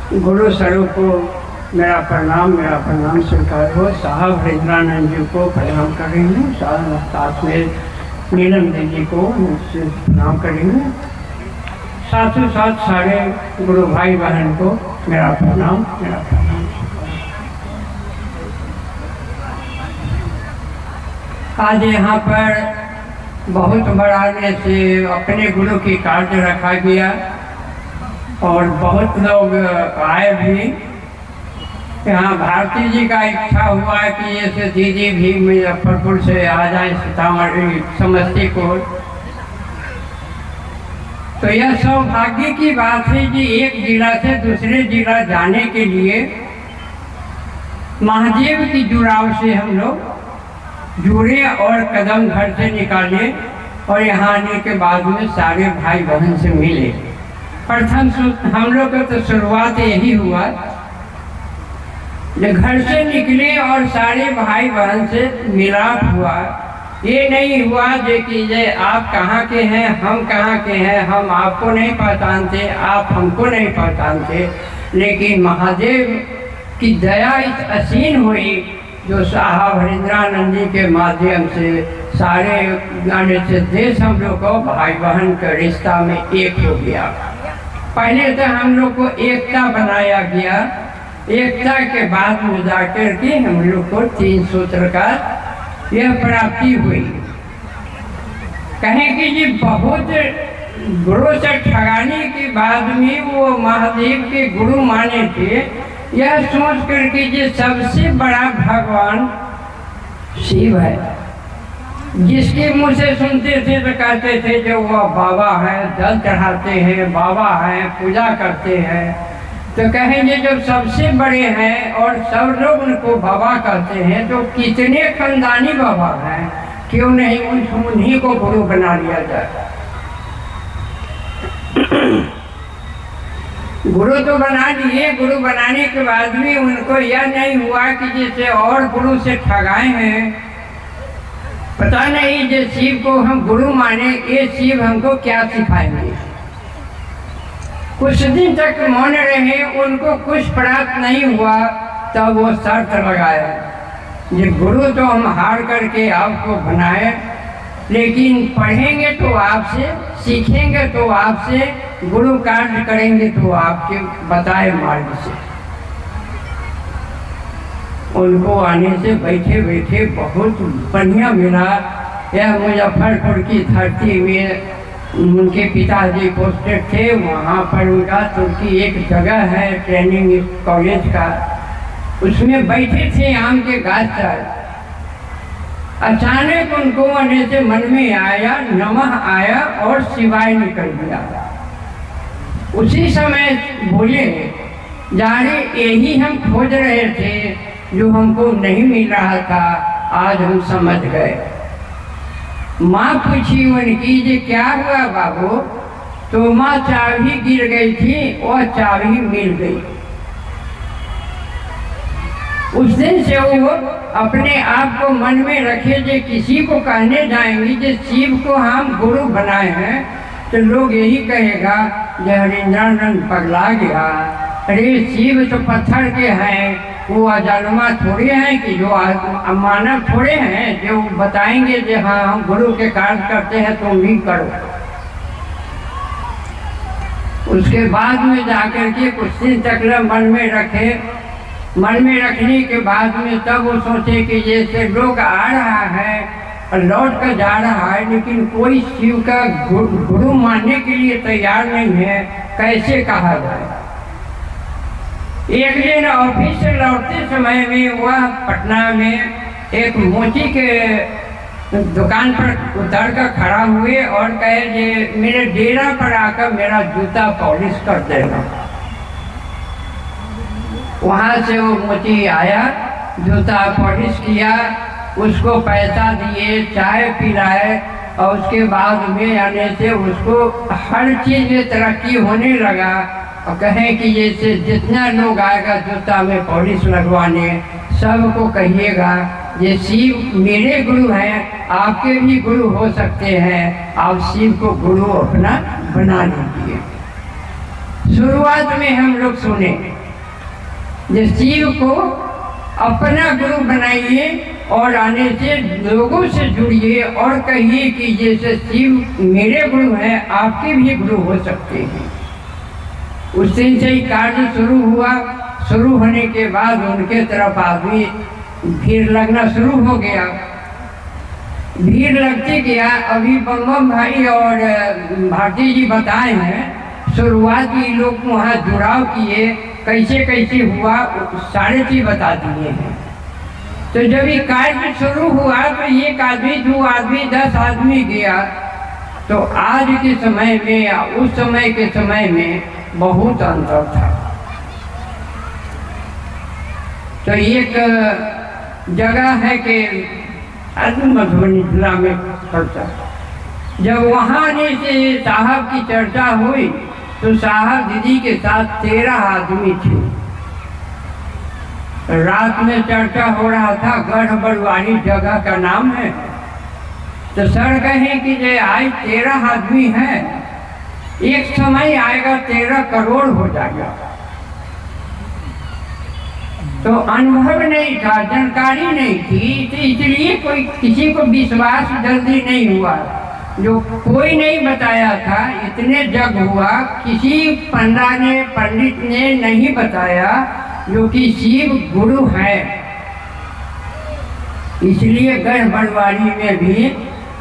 गुरु स्वरूप को मेरा प्रणाम स्वीकार हो। साहब हरिंद्रानंद जी को प्रणाम करेंगे, साथ में नीलम देवी को प्रणाम करेंगे, साथ ही साथ सारे गुरु भाई बहन को मेरा प्रणाम। आज यहाँ पर बहुत बड़ा से अपने गुरु की कार्य रखा गया और बहुत लोग आए भी। यहाँ भारती जी का इच्छा हुआ कि जैसे दीदी भी मुजफ्फरपुर से आ जाए सीतामढ़ी समस्तीपुर, तो यह सौभाग्य की बात है कि एक जिला से दूसरे जिला जाने के लिए महादेव की जुड़ाव से हम लोग जुड़े और कदम घर से निकाले और यहाँ आने के बाद में सारे भाई बहन से मिले। प्रथम हम लोग का तो शुरुआत यही हुआ, जब घर से निकले और सारे भाई बहन से मिलाप हुआ। ये नहीं हुआ कि आप कहाँ के हैं, हम कहाँ के हैं, हम आपको नहीं पहचानते, आप हमको नहीं पहचानते, लेकिन महादेव की दया इस असीम हुई जो साहब हरिंद्रानंद जी के माध्यम से सारे गाने से देश हम लोग को भाई बहन के रिश्ता में एक हो गया। पहले तो हम लोग को एकता बनाया गया, एकता के बाद में जाकर के हम लोग को 3 सूत्र का यह प्राप्ति हुई। कहें कि जी बहुत गुरु से ठगाने के बाद में वो महादेव के गुरु माने थे, यह सोच करके कि सबसे बड़ा भगवान शिव है, जिसके मुंह से सुनते थे तो कहते थे जो वह बाबा है, जल चढ़ाते हैं, बाबा है, पूजा करते हैं। तो कहेंगे जब सबसे बड़े हैं और सब लोग उनको बाबा कहते हैं तो कितने खानदानी बाबा हैं, क्यों नहीं उन्हीं को गुरु बना लिया जाए। गुरु तो बना दिए, गुरु बनाने के बाद भी उनको यह नहीं हुआ कि जैसे और गुरु से ठगाए हैं, पता नहीं जो शिव को हम गुरु माने, ये शिव हमको क्या सिखाएंगे। कुछ दिन तक मौन रहे, उनको कुछ प्राप्त नहीं हुआ, तब वो शर्त लगाए ये गुरु तो हम हार करके आपको बनाए, लेकिन पढ़ेंगे तो आपसे, सीखेंगे तो आपसे, गुरु कार्य करेंगे तो आपके बताए मार्ग से। उनको आने से बैठे बैठे बहुत बढ़िया मिला। यह मुजफ्फरपुर की धरती में उनके पिताजी पोस्टेड थे, वहाँ पर उनका तुर्की एक जगह है ट्रेनिंग कॉलेज का, उसमें बैठे थे आम के गाछ पर। अचानक उनको आने से मन में आया, नमः आया और शिवाय निकल गया। उसी समय बोले जाने यही हम खोज रहे थे, जो हमको नहीं मिल रहा था, आज हम समझ गए। माँ पूछी उनकी जे क्या हुआ बाबू, तो माँ चाबी गिर गई थी, वह चाबी मिल गई। उस दिन से वो अपने आप को मन में रखे जे किसी को कहने जाएंगे जे शिव को हम गुरु बनाए हैं, तो लोग यही कहेगा जे हरिंद्रानंद पगला गया। अरे शिव तो पत्थर के हैं, वो अजानमा थोड़े हैं कि जो मानव थोड़े हैं जो बताएंगे कि हाँ हम गुरु के कार्य करते हैं तुम भी करो। उसके बाद में जाकर के कुछ दिन तक मन में रखे, मन में रखने के बाद में तब वो सोचे कि जैसे लोग आ रहा है और लौट कर जा रहा है, लेकिन कोई शिव का गुरु मानने के लिए तैयार नहीं है, कैसे कहा जाए। एक दिन ऑफिस से लौटते समय में वह पटना में एक मोची के दुकान पर उतर कर खड़ा हुए और कहे जे मेरे डेरा पर आकर मेरा जूता पॉलिश कर देना। वहाँ से वो मोची आया, जूता पॉलिश किया, उसको पैसा दिए, चाय पिलाए और उसके बाद में आने से उसको हर चीज़ में तरक्की होने लगा। और कहें कि जैसे जितना लोग आएगा जूता में पॉलिश लगवाने, सबको कहिएगा ये शिव मेरे गुरु हैं, आपके भी गुरु हो सकते हैं, आप शिव को गुरु अपना बना लीजिए। शुरुआत में हम लोग सुने जो शिव को अपना गुरु बनाइए और आने से लोगों से जुड़िए और कहिए कि जैसे शिव मेरे गुरु हैं आपके भी गुरु हो सकते हैं। उस दिन से ही कार्य शुरू हुआ। शुरू होने के बाद उनके तरफ आदमी भीड़ लगना शुरू हो गया। भीड़ लगते गया। अभी बम भाई और भारती जी बताए हैं शुरुआत ही लोग वहाँ जुड़ाव किए, कैसे कैसे हुआ सारे चीज बता दिए हैं। तो जब ये कार्य शुरू हुआ तो एक आदमी 2 आदमी 10 आदमी गया। तो आज के समय में या उस समय के समय में बहुत अंतर था। तो एक जगह है कि मधुबनी जिला में पड़ता, जब वहाँ आने से साहब की चर्चा हुई तो साहब दीदी के साथ 13 आदमी थे। रात में चर्चा हो रहा था, गढ़ बड़वारी जगह का नाम है। तो सर कहें कि ये आज 13 आदमी हैं, एक समय आएगा 13 करोड़ हो जाएगा। तो अनुभव नहीं था, जानकारी नहीं थी, तो इसलिए कोई किसी को विश्वास जल्दी नहीं हुआ। जो कोई नहीं बताया था, इतने जग हुआ, किसी पंडित ने नहीं बताया जो कि शिव गुरु है। इसलिए गढ़ बड़वारी में भी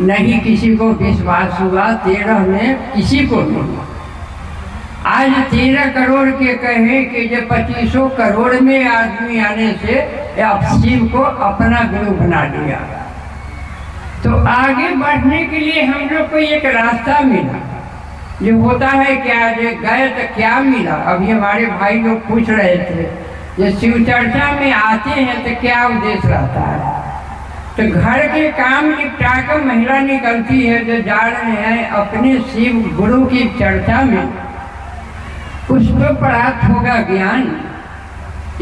नहीं किसी को विश्वास हुआ, 13 में किसी को नहीं। आज 13 करोड़ के कहे कि जो 2500 करोड़ में आदमी आने से अब शिव को अपना गुरु बना लिया। तो आगे बढ़ने के लिए हम लोग को एक रास्ता मिला। जो होता है क्या, जो गए तो क्या मिला। अभी हमारे भाई लोग पूछ रहे थे ये शिव चर्चा में आते हैं तो क्या उद्देश्य रहता है। तो घर के काम निपटा कर महिला निकलती है जो जा रहे हैं अपने शिव गुरु की चर्चा में। कुछ तो प्राप्त होगा ज्ञान।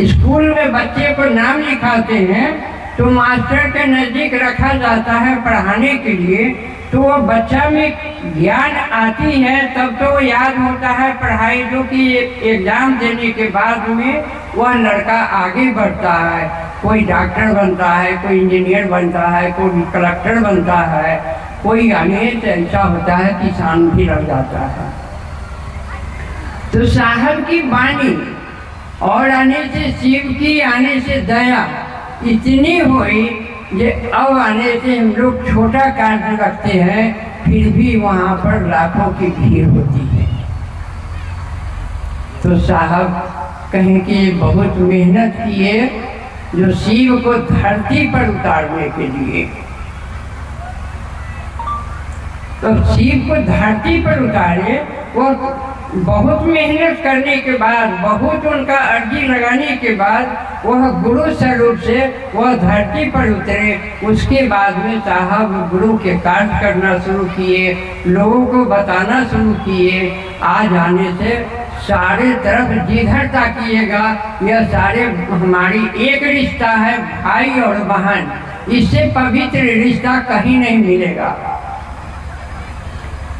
स्कूल में बच्चे को नाम लिखाते हैं तो मास्टर के नज़दीक रखा जाता है पढ़ाने के लिए। तो वो बच्चा में ज्ञान आती है तब तो याद होता है पढ़ाई, जो कि एग्ज़ाम देने के बाद में वह लड़का आगे बढ़ता है। कोई डॉक्टर बनता है, कोई इंजीनियर बनता है, कोई कलेक्टर बनता है, कोई अनेक ऐसा होता है किसान भी लग जाता है। तो साहब की वाणी और आने से शिव की आने से दया इतनी हुई कि अब आने से हम लोग छोटा कार्य रखते हैं, फिर भी वहाँ पर लाखों की भीड़ होती है। तो साहब कहें कि बहुत मेहनत किए जो शिव को धरती पर उतारने के लिए। तो शिव को धरती पर उतारे, वो बहुत मेहनत करने के बाद, बहुत उनका अर्जी लगाने के बाद वह गुरु स्वरूप से वह धरती पर उतरे। उसके बाद में साहब गुरु के कार्य करना शुरू किए, लोगों को बताना शुरू किए। आज आने से सारे तरफ जिधर ताकिएगा यह सारे हमारी एक रिश्ता है, भाई और बहन। इससे पवित्र रिश्ता कहीं नहीं मिलेगा।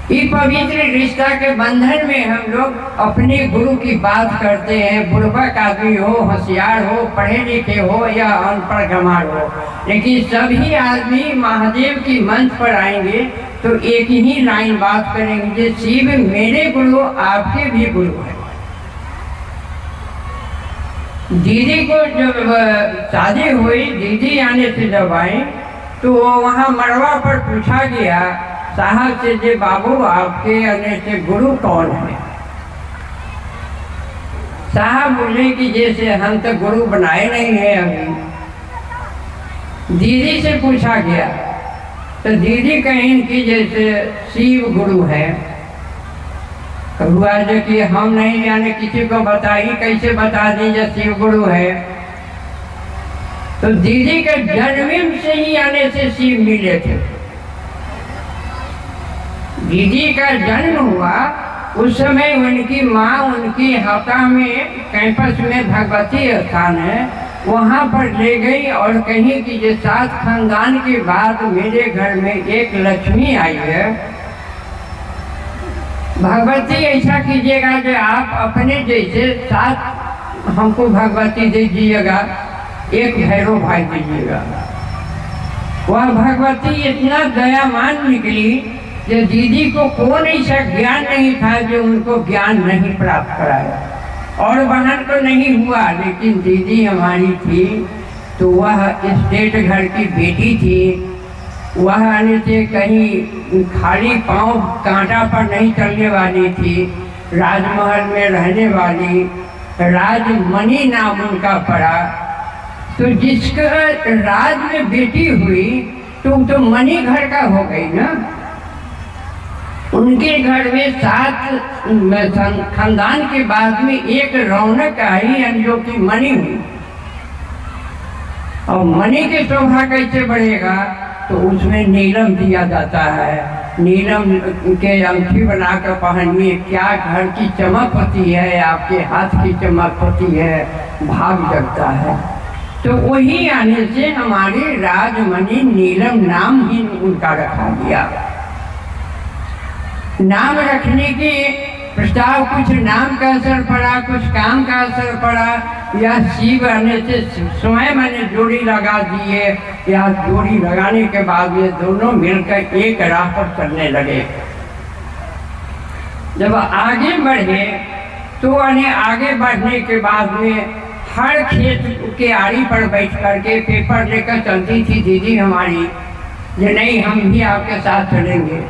इस पवित्र रिश्ता के बंधन में हम लोग अपने गुरु की बात करते हैं। बुर्बक आदमी हो, होशियार हो, पढ़े लिखे हो या अनपढ़ गंवार हो, लेकिन सभी आदमी महादेव की मंच पर आएंगे तो एक ही लाइन बात करेंगे, शिव मेरे गुरु आपके भी गुरु हैं। दीदी को जब शादी हुई, दीदी आने से जब आई तो वहाँ मड़वा पर पूछा गया साहब से, जे बाबू आपके आने से गुरु कौन है। साहब बोले कि जैसे हम तो गुरु बनाए नहीं है अभी। दीदी से पूछा गया तो दीदी कहें कि जैसे शिव गुरु है। हुआ जो कि हम नहीं यानी किसी को बताइए, कैसे बता दीजिए शिव गुरु है। तो दीदी के जन्म से ही आने से शिव मिले थे। दीदी का जन्म हुआ उस समय उनकी माँ उनकी हफ्ता में कैंपस में भगवती स्थान है, वहाँ पर ले गई और कहीं कि ये 7 खानदान के बाद मेरे घर में एक लक्ष्मी आई है। भगवती ऐसा कीजिएगा कि आप अपने जैसे साथ हमको भगवती दे दीजिएगा, एक भैरव भाई दीजिएगा। वह भगवती इतना दयावान निकली कि दीदी को कौन ऐसा ज्ञान नहीं था जो उनको ज्ञान नहीं प्राप्त कराया। और बहन को नहीं हुआ, लेकिन दीदी हमारी थी तो वह स्टेट घर की बेटी थी। वह आने से कहीं खाली पांव कांटा पर नहीं चलने वाली थी। राजमहल में रहने वाली, राजमणि नाम उनका पड़ा। तो जिसका राज में बेटी हुई तो मणि घर का हो गई ना। उनके घर में 7 खानदान के बाद में एक रौनक आई जो कि मणि हुई। और मणि की शोभा कैसे बढ़ेगा, तो उसमें नीलम दिया जाता है। नीलम के अंगूठी बनाकर पहनिए, क्या घर की चमक होती है, आपके हाथ की चमक होती है, भाग जगता है। तो वही आने से हमारे राजमणि नीलम नाम ही उनका रखा गया। नाम रखने के प्रस्ताव कुछ नाम का असर पड़ा, कुछ काम का असर पड़ा, या शिव आने से स्वयं मैंने जोड़ी लगा दिए, या जोड़ी लगाने के बाद में दोनों मिलकर एक राह पर चलने लगे। जब आगे बढ़े तो आगे बढ़ने के बाद में हर खेत के आड़ी पर बैठ करके पेपर लेकर चलती थी दीदी हमारी, जो नहीं हम भी आपके साथ चलेंगे।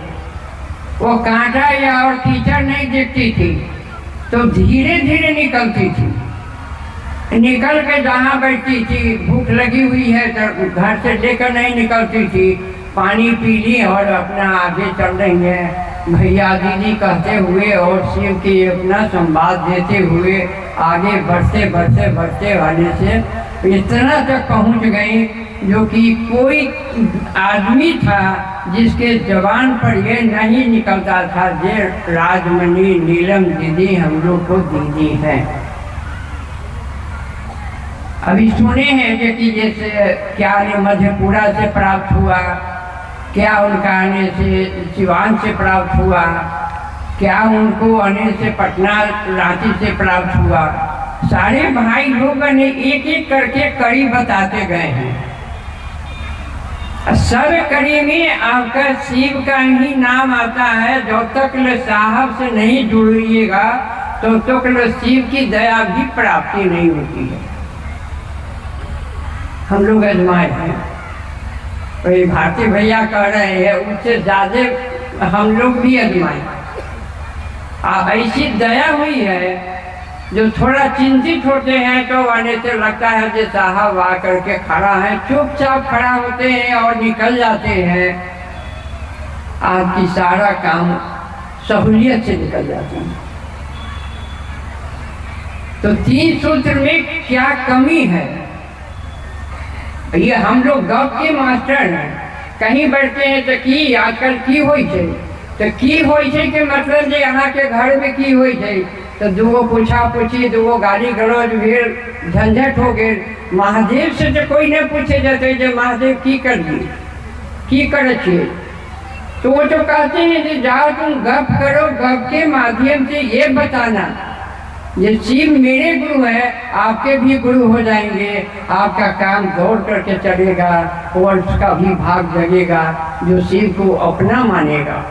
वो कांटा या और कीचड़ नहीं देखती थी तो धीरे धीरे निकलती थी। निकल के जहाँ बैठती थी, भूख लगी हुई है तो घर से लेकर नहीं निकलती थी, पानी पी ली और अपना आगे चल रही है भैया दीदी कहते हुए और शिव की अपना संवाद देते हुए आगे बढ़ते बढ़ते बढ़ते वाले से इतना तक पहुंच गई जो कि कोई आदमी था जिसके जबान पर ये नहीं निकलता था जे राजमणि नीलम दीदी हम लोग को दीदी है। अभी सुने हैं कि जैसे क्या मधेपुरा से प्राप्त हुआ, क्या उनका आने से सिवान से प्राप्त हुआ, क्या उनको आने से पटना रांची से प्राप्त हुआ। सारे भाई लोगों ने एक एक करके कड़ी बताते गए हैं। सब कड़ी में आपका शिव का ही नाम आता है। जब तक साहब से नहीं जुड़िएगा तो तक शिव की दया भी प्राप्ति नहीं होती है। हम लोग अजमाए हैं, वही भारती भैया कह रहे हैं, उससे ज्यादा हम लोग भी अजमाए। ऐसी दया हुई है जो थोड़ा चिंतित होते हैं तो आने से लगता है कि साहब आ करके खड़ा है, चुपचाप खड़ा होते हैं और निकल जाते हैं। आपकी सारा काम सहूलियत से निकल जाती है। तो 3 सूत्र में क्या कमी है, ये हम लोग गप के मास्टर हैं। कहीं बैठते हैं तो की आजकल की होई छे, तो की होई छे के मतलब जे यहाँ के घर में की होई छे, तो दूगो पूछा पूछी, दूगो गाली गलौज भेल, झंझट हो गए। महादेव से तो कोई नहीं पूछे जाते जे महादेव की कर दी, की करे छे। तो वो तो कहते हैं कि जाओ तुम गप करो, गप के माध्यम से ये बताना ये शिव मेरे गुरु है, आपके भी गुरु हो जाएंगे, आपका काम दौड़ करके चलेगा और उसका भी भाग जगेगा जो शिव को अपना मानेगा।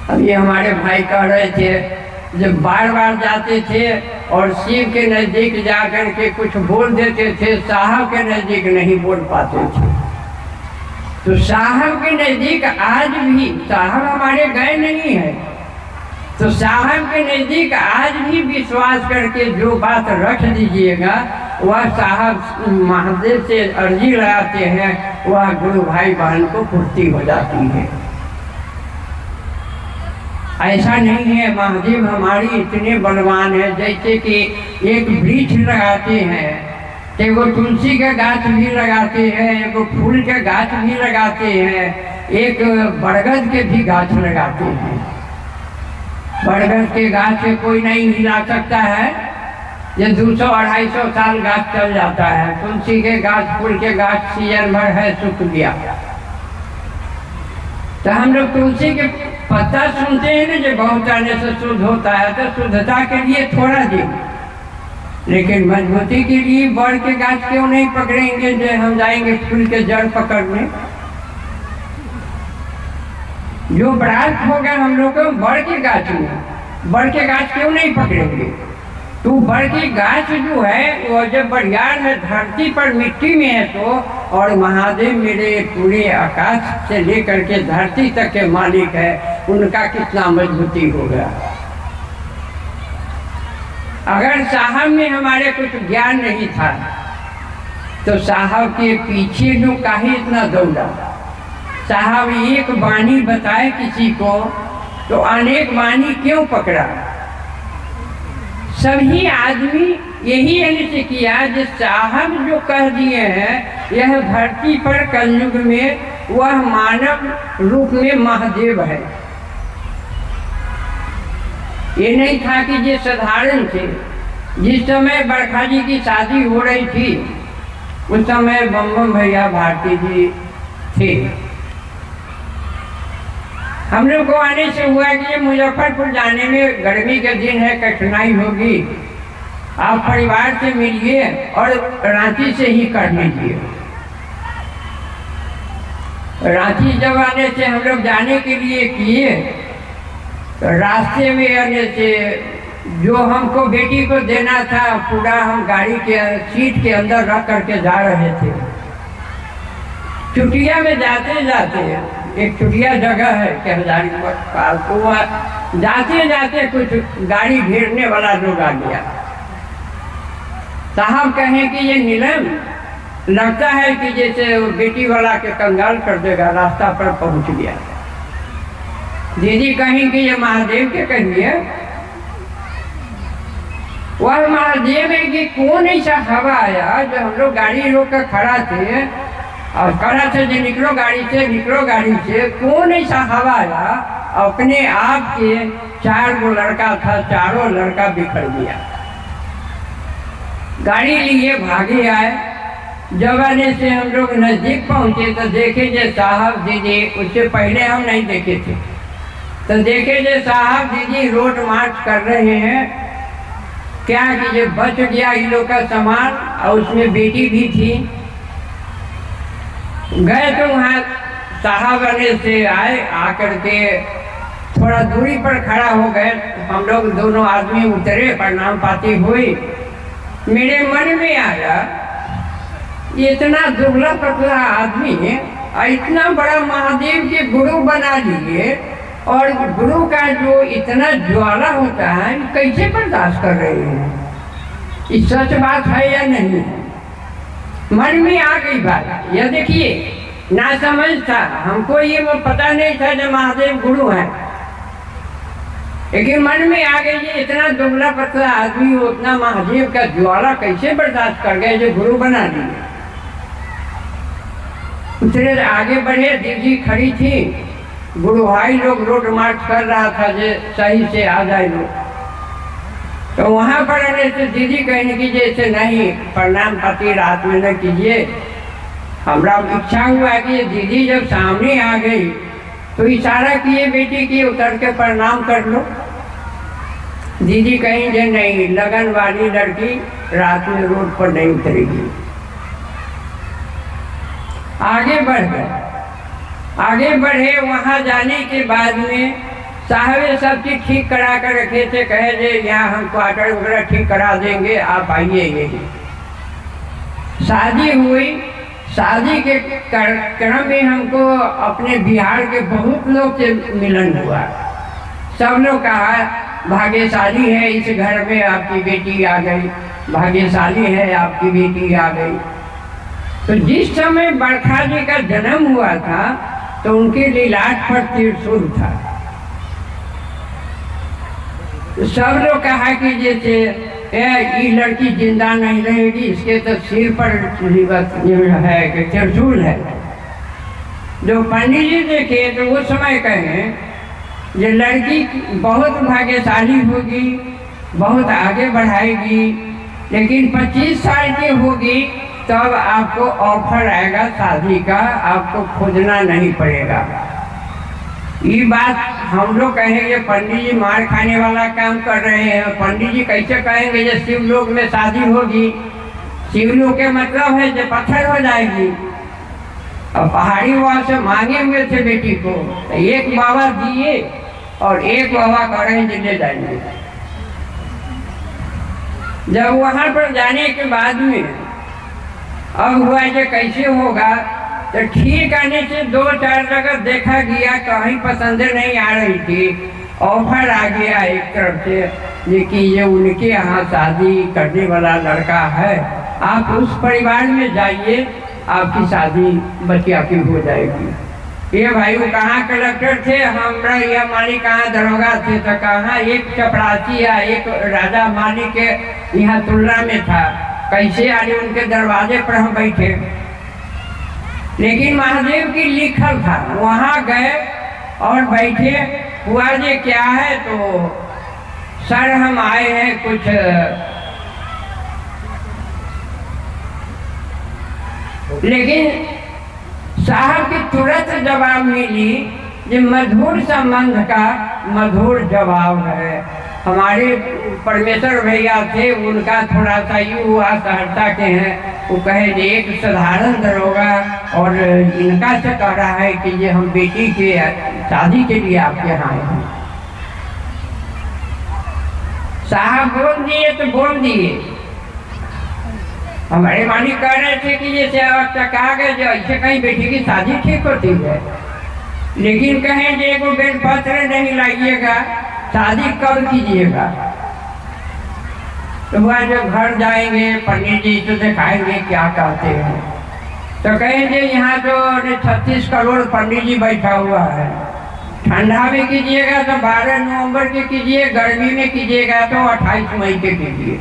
अब ये हमारे भाई कह रहे थे जब बार बार जाते थे और शिव के नज़दीक जा कर के कुछ बोल देते थे, साहब के नज़दीक नहीं बोल पाते थे। तो साहब के नज़दीक आज भी, साहब हमारे गए नहीं है, तो साहब के नज़दीक आज भी विश्वास करके जो बात रख दीजिएगा वह साहब महादेव से अर्जी लगाते हैं, वह गुरु भाई बहन को पूर्ति हो जाती है। ऐसा नहीं है, महादेव हमारी इतने बलवान है। जैसे कि एक वृक्ष लगाते हैं तो वो तुलसी का गाछ भी लगाते हैं, एक फूल का गाछ भी लगाते हैं, एक बरगद के भी गाछ लगाते हैं। बरगद के गाछ से कोई नहीं हिला सकता है, ये 200-250 साल गाछ चल जाता है। तुलसी के गाछ, फूल के गाछ सीजन भर है, सूख गया। तो हम लोग तुलसी के पत्ता सुनते हैं ना जो बहुत आने से शुद्ध होता है, तो शुद्धता के लिए थोड़ा दिन, लेकिन मजबूती के लिए बड़ के गाछ क्यों नहीं पकड़ेंगे जो हम जाएंगे फूल के जड़ पकड़ने। जो बरात होगा हम लोग को बड़ के गाछ में, बड़ के गाछ क्यों नहीं पकड़ेंगे। तो बड़ की गाछ जो है वो जब बड़ियार है धरती पर मिट्टी में है तो, और महादेव मेरे पूरे आकाश से लेकर के धरती तक के मालिक है, उनका कितना मजबूती होगा। अगर साहब में हमारे कुछ ज्ञान नहीं था तो साहब के पीछे लोग काहे इतना दौड़ा। साहब एक वाणी बताए किसी को तो अनेक वाणी क्यों पकड़ा। सभी आदमी यही निश्चय किया जो साहब जो कह दिए हैं, यह धरती पर कलयुग में वह मानव रूप में महादेव है। ये नहीं था कि ये साधारण थे। जिस समय बरखा जी की शादी हो रही थी उस समय बम भैया भारती जी थे। हम लोग को आने से हुआ कि मुजफ्फरपुर जाने में गर्मी के दिन है, कठिनाई होगी, आप परिवार से मिलिए और रांची से ही कर लीजिए। रांची जब आने से हम लोग जाने के लिए किए तो रास्ते में आने से जो हमको बेटी को देना था पूरा हम गाड़ी के सीट के अंदर रख करके जा रहे थे। चुटिया में जाते जाते एक चुटिया जगह है कि हजारी पास, तो जाते जाते कुछ गाड़ी घेरने वाला लोग आ गया। साहब कहें कि ये नीलम लगता है कि जैसे बेटी वाला के कंगाल कर देगा, रास्ता पर पहुंच गया। दीदी कहें कि ये महादेव के कहिए। वह महादेव है कि कौन ऐसा हवा आया जो हम लोग गाड़ी रोक कर खड़ा थे और कड़ा से जो निकलो गाड़ी से, कौन ऐसा हवा आया अपने आप के 4 गो लड़का था, चारों लड़का बिखर गया। गाड़ी लिए भागे आए। जब आने से हम लोग नजदीक पहुंचे तो देखे जे साहब दीदी, उससे पहले हम नहीं देखे थे, तो देखे जे साहब दीदी रोड मार्च कर रहे हैं। क्या कि ये बच गया इन लोग का सामान और उसमें बेटी भी थी। गए तो वहाँ साहब आने से आए, आकर के थोड़ा दूरी पर खड़ा हो गए। हम लोग दोनों आदमी उतरे, प्रणाम पाती हुई। मेरे मन में आया इतना दुबला पतला आदमी इतना बड़ा महादेव के गुरु बना लिए, और गुरु का जो इतना ज्वाला होता है कैसे बर्दाश्त कर रहे हैं। ये सच बात है या नहीं। मन में आ गई बात। यह देखिए ना समझ था, हमको ये पता नहीं था जो महादेव गुरु है, लेकिन मन में आ गई ये इतना दुबला पतला आदमी उतना महादेव का ज्वाला कैसे बर्दाश्त कर गए जो गुरु बना दिए। उतरे आगे बढ़े, दीदी खड़ी थी, गुरु भाई लोग रोड मार्च कर रहा था जो सही से आ जाए लोग। तो वहाँ पर आने से दीदी कहने की जैसे नहीं, प्रणाम पाती रात में न कीजिए। हमारा इच्छा हुआ कि दीदी जब सामने आ गई तो इशारा किए बेटी की उतर के प्रणाम कर लो। दीदी कहीं जे नहीं, लगन वाली लड़की रात में रोड पर नहीं उतरेगी। आगे बढ़ गए, आगे बढ़े। वहाँ जाने के बाद में साहब सब चीज ठीक करा कर रखे थे। कहे जे यहाँ हम क्वार्टर वगैरह ठीक करा देंगे, आप आइए यही। शादी हुई। शादी के क्रम में हमको अपने बिहार के बहुत लोग से मिलन हुआ। सब लोग कहा भाग्यशाली है इस घर में आपकी बेटी आ गई, भाग्यशाली है आपकी बेटी आ गई। तो जिस समय बरखा जी का जन्म हुआ था तो उनके लीलाट पर त्रिशूल था। तो सब लोग कहा कि जैसे ये लड़की जिंदा नहीं रहेगी, इसके तो सिर पर है कि त्रिशूल है। जो पंडित जी देखे तो वो समय कहें ये लड़की बहुत भाग्यशाली होगी, बहुत आगे बढ़ाएगी, लेकिन 25 साल की होगी तब आपको ऑफर आएगा शादी का, आपको खोजना नहीं पड़ेगा। ये बात हम लोग कहेंगे पंडित जी मार खाने वाला काम कर रहे हैं। पंडित जी कैसे कहेंगे जब शिवलोक में शादी होगी? शिवलोक के मतलब है जो पत्थर हो जाएगी। अब पहाड़ी वहाँ से मांगे हुए थे बेटी को, एक बाबा दिए और एक बाबा कह रहे हैं ले जाएंगे। जब वहाँ पर जाने के बाद में अब हुआ कि कैसे होगा, तो ठीक आने से 2-4 जगह देखा गया, कहीं पसंद नहीं आ रही थी। ऑफर आ गया एक तरफ से कि ये उनके यहाँ शादी करने वाला लड़का है, आप उस परिवार में जाइए, आपकी शादी बच्चिया की हो जाएगी। ये भाई वो कहाँ कलेक्टर थे, हमारा यह मालिक कहाँ दरोगा थे, तो कहाँ एक चपरासी या एक राजा मालिक के यहाँ तुलना में था। कैसे आगे उनके दरवाजे पर हम बैठे, लेकिन महादेव की लिखल था, वहाँ गए और बैठे। हुआ जे क्या है, तो सर हम आए हैं कुछ लेकिन साहब की तुरंत जवाब मिली कि मधुर संबंध का मधुर जवाब है। हमारे परमेश्वर भैया थे, उनका थोड़ा सा यूँ हुआ, सहरसा के हैं, वो कहे एक साधारण दरोगा और इनका से कह रहा है कि ये हम बेटी के शादी के लिए आपके यहाँ आए हैं। साहब बोल दिए तो बोल दिए। हमारे मालिक कह रहे थे कि जैसे कहा गया जो ऐसे कहीं बेटी की शादी ठीक होती है, लेकिन कहें कि एगो बेल पत्र नहीं लाइएगा, शादी कब कीजिएगा? तो वह जब घर जाएंगे पंडित जी तो दिखाएंगे क्या कहते हैं। तो कहेंगे यहाँ तो 36 करोड़ पंडित जी बैठा हुआ है, ठंडा में कीजिएगा तो 12 नवंबर के कीजिए, गर्मी में कीजिएगा तो 28 मई के कीजिए।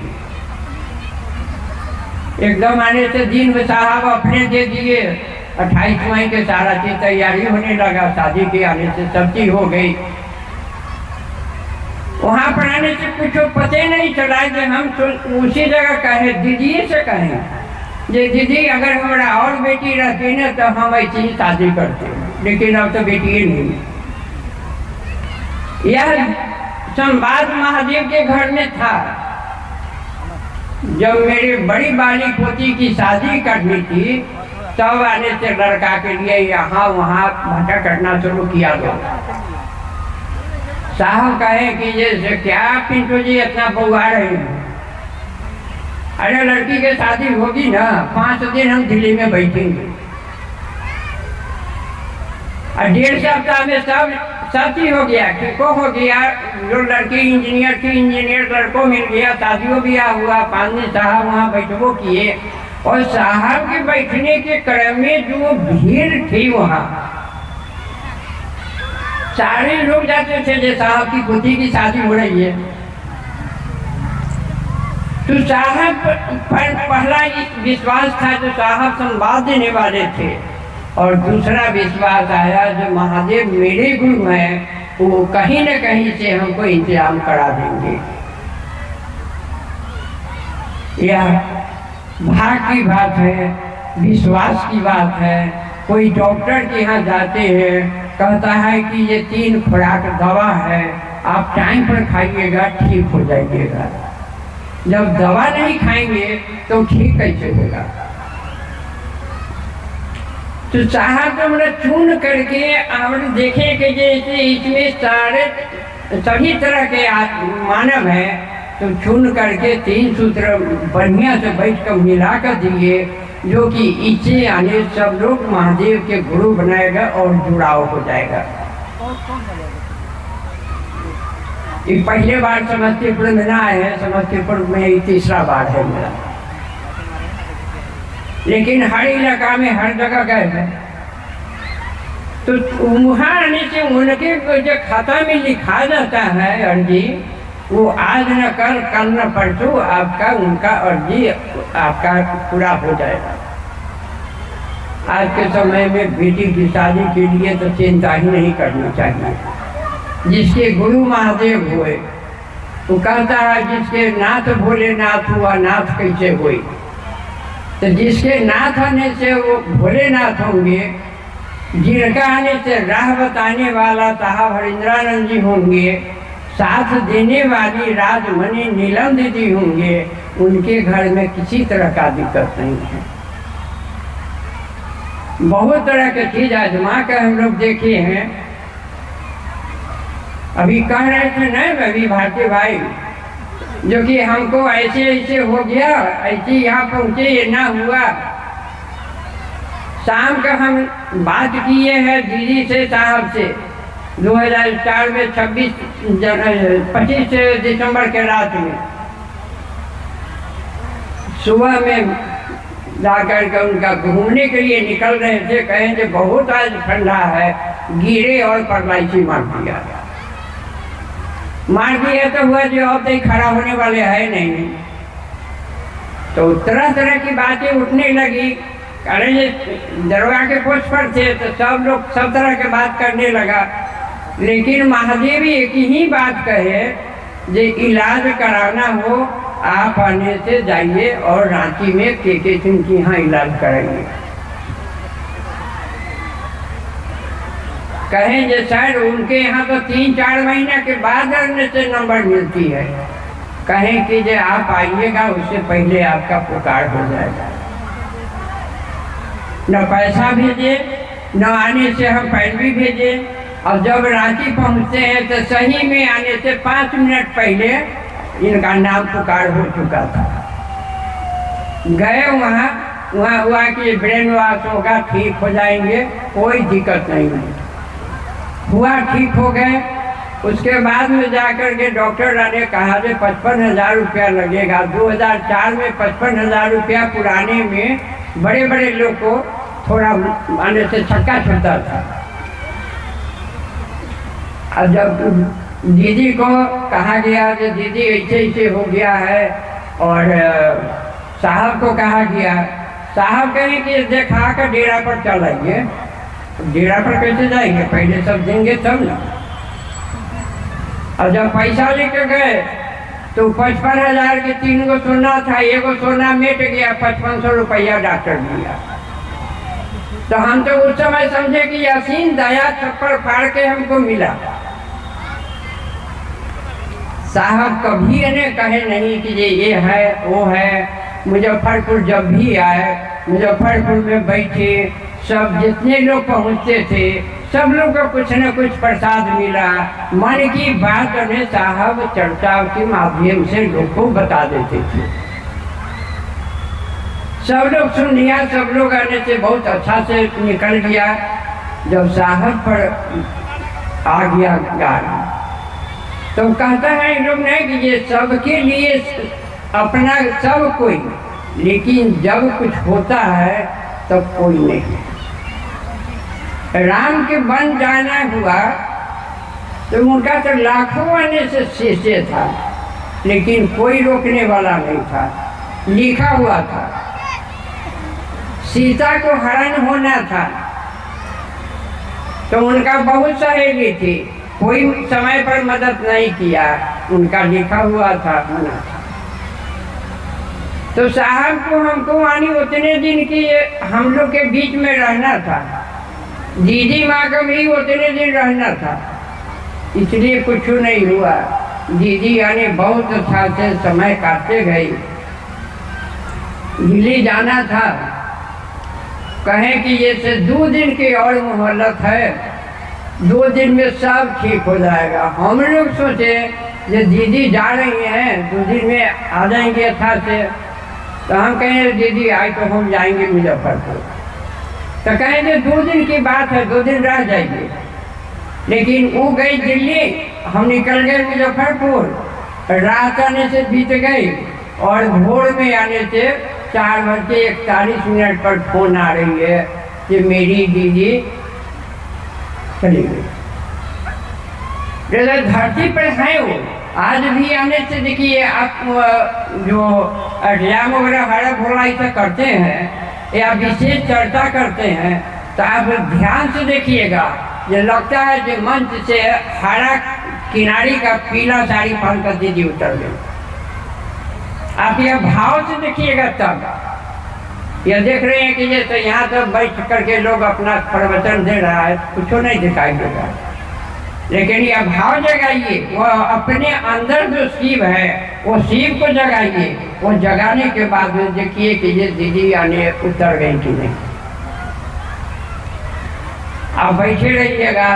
एकदम आने से दिन में साहब अपने दे दिए, 28 मई के सारा चीज तैयारी होने लगा, शादी के आने से सब चीज हो गई। वहाँ पर आने से कुछ पते नहीं चला कि हम उसी जगह कहे दीदी से कहें जे दीदी अगर हमारा और बेटी रहती ना तो हम ऐसी ही शादी करते, लेकिन अब तो बेटी ही नहीं। यह संवाद महादेव के घर में था। जब मेरी बड़ी बाली पोती की शादी करनी थी, तब आने से लड़का के लिए यहाँ वहाँ भटक करना शुरू किया दो। साहब कहे कि जैसे क्या पिंटू जी इतना बुआ रहे हैं? अरे लड़की की शादी होगी ना, 5 दिन हम दिल्ली में बैठेंगे और 1.5 सप्ताह में सब चीज हो गया, ठीको हो गया। जो लड़की इंजीनियर थी, इंजीनियर लड़को मिल गया, शादियों ब्याह हुआ। 5 दिन साहब वहाँ बैठको किए और साहब के बैठने के क्रम में जो भीड़ थी वहाँ सारे लोग जाते थे जो साहब की पोती की शादी हो रही है। तो साहब पर पहला विश्वास था जो साहब संवाद देने वाले थे, और दूसरा विश्वास आया जो महादेव मेरे गुरु हैं, वो कहीं न कहीं से हमको इंतजाम करा देंगे। यह भाग की बात है, विश्वास की बात है। कोई डॉक्टर के यहाँ जाते हैं, कहता है कि ये 3 खुराक दवा है, आप टाइम पर खाइएगा, ठीक हो जाइएगा। जब दवा नहीं खाएंगे तो ठीक कैसे होगा? तो साहब तो मतलब चुन करके हमने देखे कि जैसे इसमें सारे सभी तरह के मानव हैं, तो चुन करके 3 सूत्र बढ़िया से बैठ कर मिला कर दिए, जो कि इससे आने सब लोग महादेव के गुरु बनाएगा और जुड़ाव हो जाएगा। ये पहले बार समस्तीपुर में ना आए हैं, समस्तीपुर में 3रा बार है मेरा, लेकिन हर इलाका में हर जगह गए हैं। तो वहाँ आने से उनके जो खाता में लिखा जाता है अर्जी, वो आज न कल न परसों आपका उनका अर्जी आपका पूरा हो जाएगा। आज के समय में बेटी की शादी के लिए तो चिंता ही नहीं करनी चाहिए। जिसके गुरु महादेव हुए, वो कहता है जिसके नाथ भोलेनाथ हुआ, नाथ कैसे हुए? तो जिसके नाथ होने से वो भोलेनाथ होंगे, जिनका आने से राह बताने वाला साहब हरिंद्रानंद जी होंगे, साथ देने वाली राजमणि नीलम दीदी होंगे, उनके घर में किसी तरह का दिक्कत नहीं है। बहुत तरह की चीज आजमा कर हम लोग देखे हैं। अभी कह रहे थे ना अभी भारती भाई, जो कि हमको ऐसे ऐसे हो गया, ऐसे यहाँ पहुँचे, ये ना हुआ। शाम का हम बात किए हैं दीदी से, साहब से, 2004 में 25 दिसंबर के रात में। सुबह में जाकर के उनका घूमने के लिए निकल रहे थे, कहें कि बहुत आज ठंडा है, गिरे और पैरालिसिस मार दिया तो हुआ जो अब तक खड़ा होने वाले है नहीं। तो तरह तरह की बातें उठने लगी। अरे ये दरगाह के पोस्ट पर थे तो सब लोग सब तरह के बात करने लगा, लेकिन महादेव एक ही बात कहे, जो इलाज कराना हो आप आने से जाइए और रांची में के सिंह के यहाँ इलाज कराइए। कहें जे सर उनके यहाँ तो 3-4 महीना के बाद आने से नंबर मिलती है। कहें कि जे आप आइएगा उससे पहले आपका पुकार हो जाएगा। न पैसा भेजे, न आने से हम पैरवी भेजे। और जब रांची पहुँचते हैं तो सही में आने से 5 मिनट पहले इनका नाम पुकार हो चुका था। गए वहाँ हुआ कि ब्रेन वॉश होगा, ठीक हो जाएंगे, कोई दिक्कत नहीं हुआ, ठीक हो गए। उसके बाद में जाकर के डॉक्टर ने कहा कि 55,000 रुपया लगेगा। 2004 में 55,000 रुपया पुराने में बड़े बड़े लोग को थोड़ा आने से छक्का छूटता था। अब जब दीदी को कहा गया कि दीदी ऐसे ऐसे हो गया है, और साहब को कहा गया, साहब कहें कि देखा कर डेरा पर चल आइए। डेरा पर कैसे जाएंगे, पहले सब देंगे तब ना। और जब पैसा लेकर गए तो 55,000 के 3 गो सोना था, 1 गो सोना मिट गया, 5500 रुपया डॉक्टर दिया। तो हम तो उस समय समझे कि यासीन दया थप्पड़ फाड़ के हमको मिला। साहब कभी इन्हें कहे नहीं कि ये है वो है। मुजफ्फरपुर जब भी आए, मुजफ्फरपुर में बैठे, सब जितने लोग पहुँचते थे सब लोग को कुछ न कुछ प्रसाद मिला। मन की बात उन्हें साहब चर्चा के माध्यम से लोग को बता देते थे। सब लोग सुन लिया, सब लोग आने से बहुत अच्छा से निकल गया। जब साहब पर आ गया गाड़ी तो कहता है इन लोग नहीं कि ये सबके लिए अपना सब कोई, लेकिन जब कुछ होता है तब कोई नहीं। राम के वन जाना हुआ तो उनका तो लाखों आने से शेषे था, लेकिन कोई रोकने वाला नहीं था। लिखा हुआ था सीता को हरण होना था, तो उनका बहुत सहेली थी, कोई समय पर मदद नहीं किया, उनका लिखा हुआ था होना था। तो साहब को हमको आनी उतने दिन की हम लोग के बीच में रहना था। दीदी माँ का भी उतने दिन रहना था, इसलिए कुछ नहीं हुआ। दीदी यानी बहुत अच्छा से समय काटते गई। दिल्ली जाना था, कहें कि ये से 2 दिन की और मोहलत है, 2 दिन में सब ठीक हो जाएगा। हम लोग सोचे ये दीदी जा रही हैं 2 दिन में आ जाएंगे अच्छा से, तो हम कहें दीदी आए तो हम जाएंगे मुजफ्फरपुर। तो कहेंगे 2 दिन की बात है, 2 दिन रह जाएंगे। लेकिन वो गई दिल्ली, हम निकल गए मुजफ्फरपुर। रात आने से बीत गई और भोर में आने से 4:41 पर फोन आ रही है कि मेरी दीदी चली गई। जैसे धरती पर है वो आज भी आने से देखिए, आप जो एग्जाम वगैरह हरा भोला ऐसा करते हैं या विशेष चर्चा करते हैं तो आप ध्यान से देखिएगा, ये लगता है कि मंच से हरा किनारी का पीला साड़ी पहनकर दीदी उतर गई। आप यह भाव से देखिएगा तब ये देख रहे हैं कि ये तो यहाँ तो बैठ करके लोग अपना प्रवचन दे रहा है, कुछ नहीं दिखाई देगा, लेकिन ये भाव जगाइए, वो अपने अंदर जो शिव है वो शिव को जगाइए। वो जगाने के बाद में देखिए कि ये दीदी आने उतर गई कि नहीं। आप बैठे रहिएगा,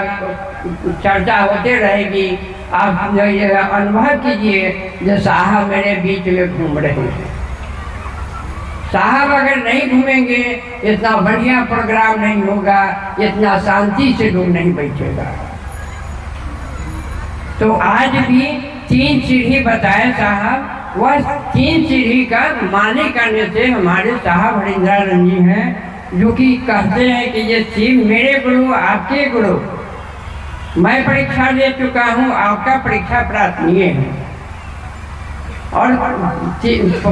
चर्चा होते रहेगी, आप ये अनुभव कीजिए जो साहब मेरे बीच में घूम रहे हैं। साहब अगर नहीं घूमेंगे इतना बढ़िया प्रोग्राम नहीं होगा, इतना शांति से लोग नहीं बैठेगा। तो आज भी 3 सीढ़ी बताए साहब, वह 3 सीढ़ी का माने करने से हमारे साहब हरिंद्रानंद जी हैं, जो कि कहते हैं कि ये शिव मेरे गुरु आपके गुरु, मैं परीक्षा दे चुका हूँ, आपका परीक्षा प्रार्थनीय है। और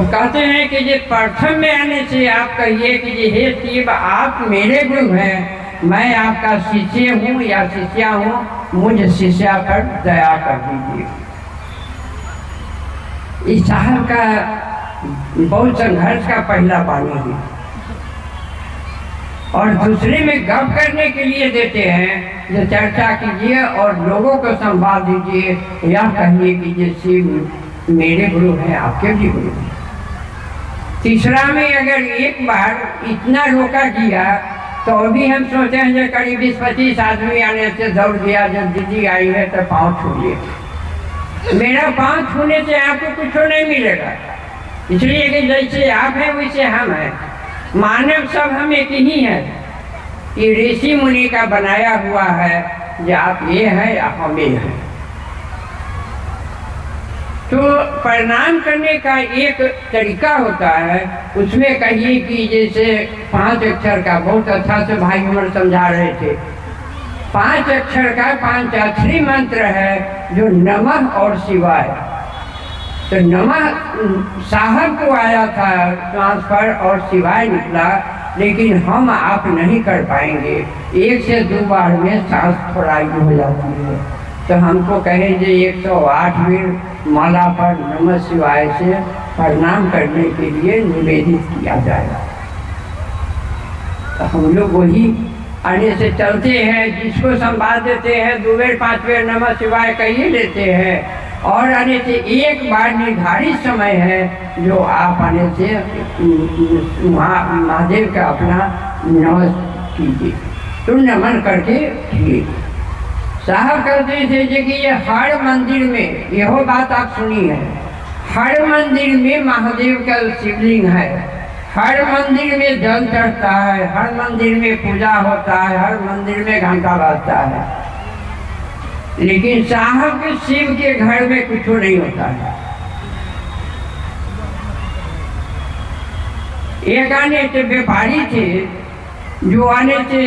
कहते हैं कि ये प्रथम में आने से आप कहिए कि ये हे शिव आप मेरे गुरु हैं, मैं आपका शिष्य हूँ या शिष्या हूँ, मुझ शिष्या पर दया कर दीजिए। इस साहब का बहुत संघर्ष का पहला बानी है। और दूसरे में गप करने के लिए देते हैं, जो चर्चा कीजिए और लोगों को संभाल दीजिए, या कहिए कि ये शिव मेरे गुरु हैं, आपके भी गुरु हैं। तीसरा में अगर एक बार इतना रोका किया तो अभी हम सोचे हैं जो करीब 20-25 आदमी आने से दौड़ गया, जब दीदी आई है तो पाँव छू लिए। मेरा पाँव छूने से आपको कुछ नहीं मिलेगा, इसलिए कि जैसे आप हैं वैसे हम हैं, मानव सब हम एक ही हैं। ये ऋषि मुनि का बनाया हुआ है, जो आप ये हैं या हम ये हैं। तो प्रणाम करने का एक तरीका होता है, उसमें कहिए कि जैसे 5 अक्षर का, बहुत अच्छा से भाई हमारे समझा रहे थे, 5 अक्षर का 5 अक्षरी मंत्र है जो नमः और शिवाय। तो नमः साहब को आया था ट्रांसफर और शिवाय निकला, लेकिन हम आप नहीं कर पाएंगे, 1 से 2 बार में सांस थोड़ा हो जाती है। तो हमको कहें जो 108 माला पर नमः शिवाय से प्रणाम करने के लिए निवेदित किया जाएगा। तो हम लोग वही आने से चलते हैं, जिसको संभाल देते हैं 2 बेर 5 बेर नमः शिवाय कहिए लेते हैं, और आने से एक बार निर्धारित समय है जो आप आने से महादेव का अपना नमन कीजिए। तो नमन करके ठीक साहब करते थे कि ये हर मंदिर में, यह बात आप सुनी है, हर मंदिर में महादेव का शिवलिंग है, हर मंदिर में जल चढ़ता है, हर मंदिर में पूजा होता है, हर मंदिर में घंटा बजता है, लेकिन साहब के शिव के घर में कुछ नहीं होता है। एक आने से व्यापारी थे, जो आने से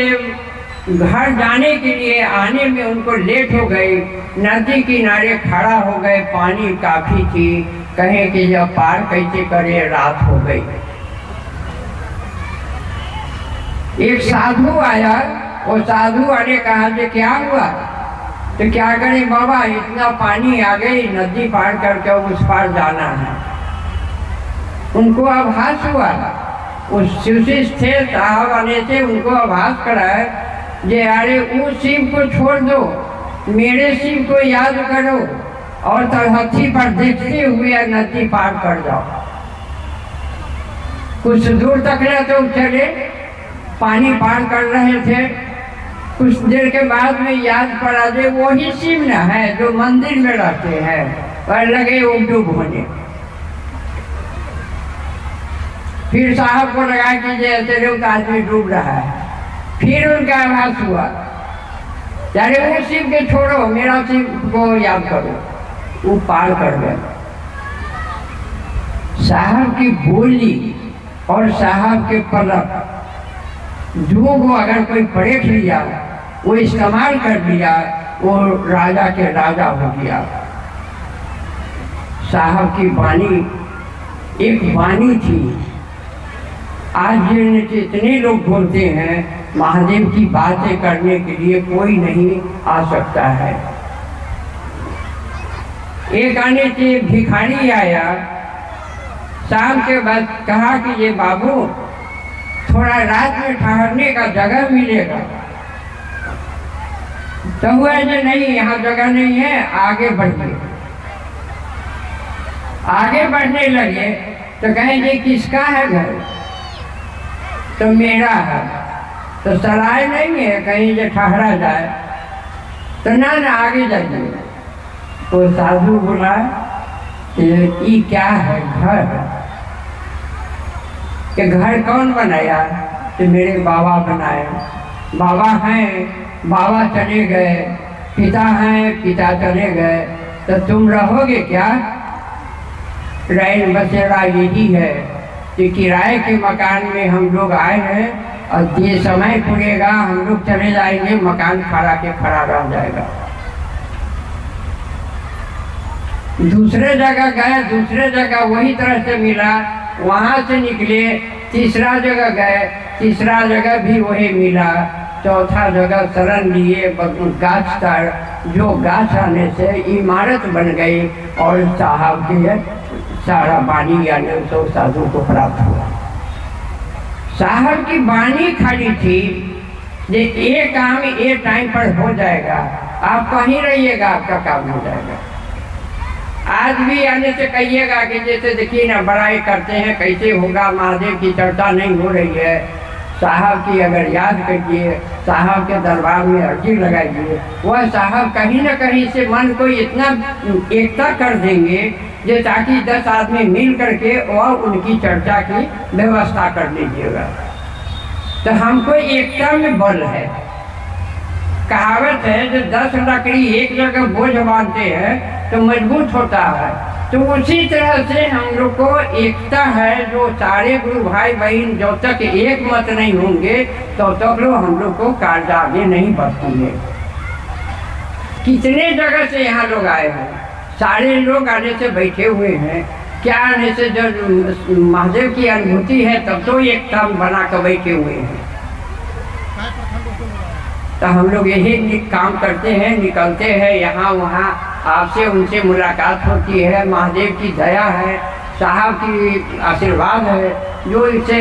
घर जाने के लिए आने में उनको लेट हो गई, नदी किनारे खड़ा हो गए, पानी काफी थी, कहें कि जब पार कैसे करे, रात हो गई। एक साधु आया, वो साधु आने कहा कि क्या हुआ? तो क्या करें बाबा, इतना पानी आ गई, नदी पार करके उस पार जाना है। उनको आभास हुआ, उस शिवशिष्ट थे साहब आने से उनको आभास कराए जे अरे उस शिव को छोड़ दो, मेरे शिव को याद करो और तरहथी पर देखते हुए नदी पार कर जाओ। कुछ दूर तक तो चले, पानी पार कर रहे थे, कुछ देर के बाद में याद पड़ा जे वही शिव न है जो मंदिर में रहते हैं, और लगे डूब होने। फिर साहब को लगा कि जैसे लोग आदमी डूब रहा है, फिर उनका आभास हुआ, अरे वो शिव के छोड़ो, मेरा शिव को याद करो। वो पार कर गए। साहब की बोली और साहब के पलक जो वो अगर कोई परेख लिया, वो इस्तेमाल कर लिया, वो राजा के राजा हो गया। साहब की वाणी एक वाणी थी। आज जितने लोग बोलते हैं महादेव की बातें करने के लिए कोई नहीं आ सकता है। एक आने से भिखारी आया, शाम के बाद कहा कि ये बाबू थोड़ा रात में ठहरने का जगह मिलेगा। तो हुआ जो नहीं यहाँ जगह नहीं है, आगे बढ़िए। आगे बढ़ने लगे तो कहें ये किसका है घर? तो मेरा है। तो सराय नहीं है कहीं जो ठहरा जाए? तो ना आगे जाइए। तो साधु बोला ये क्या है? घर। कि घर कौन बनाया? तो मेरे बाबा बनाए। बाबा हैं, बाबा चले गए, पिता हैं, पिता चले गए, तो तुम रहोगे क्या? रैन बसेरा यही है कि किराए के मकान में हम लोग आए हैं और ये समय पूरेगा हम लोग चले जाएंगे, मकान खड़ा के खड़ा रह जाएगा। दूसरे जगह गए, दूसरे जगह वही तरह से मिला, वहाँ से निकले, तीसरा जगह गए, तीसरा जगह भी वही मिला, चौथा जगह शरण लिए गाछ तर, जो गाछ आने से इमारत बन गई और साहब के सारा बानी यानी तो साधु को प्राप्त हुआ। साहब की बानी खड़ी थी ये एक काम एक टाइम पर हो जाएगा, आप कहीं रहिएगा आपका काम हो जाएगा। आज भी आने से कहिएगा कि जैसे देखिए ना बड़ाई करते हैं कैसे होगा, महादेव की चर्चा नहीं हो रही है, साहब की अगर याद करिए, साहब के दरबार में अर्जी लगाइए, वह साहब कहीं ना कहीं से मन को इतना एकता कर देंगे जो ताकि 10 आदमी मिल करके और उनकी चर्चा की व्यवस्था कर लीजिएगा। तो हमको एकता में बल है। कहावत है जो 10 लकड़ी एक जगह बोझ बांधते हैं तो मजबूत होता है, तो उसी तरह से हम लोग को एकता है। जो सारे गुरु भाई बहन जब तक एक मत नहीं होंगे तो तक लोग हम लोग को कार्य आगे नहीं बढ़ती है। कितने जगह से यहाँ लोग आए हैं, सारे लोग आने से बैठे हुए हैं, क्या आने से जो महादेव की अनुभूति है तब तो एक काम बना कर बैठे हुए हैं। तो हम लोग यही काम करते हैं, निकलते हैं यहाँ वहाँ, आपसे उनसे मुलाकात होती है, महादेव की दया है, साहब की आशीर्वाद है, जो इसे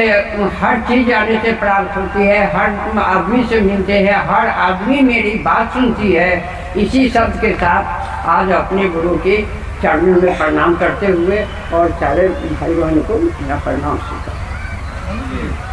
हर चीज़ आने से प्राप्त होती है, हर आदमी से मिलते हैं, हर आदमी मेरी बात सुनती है। इसी शब्द के साथ आज अपने गुरु के चरणों में प्रणाम करते हुए और सारे भाई बहन को मेरा प्रणाम स्वीकार।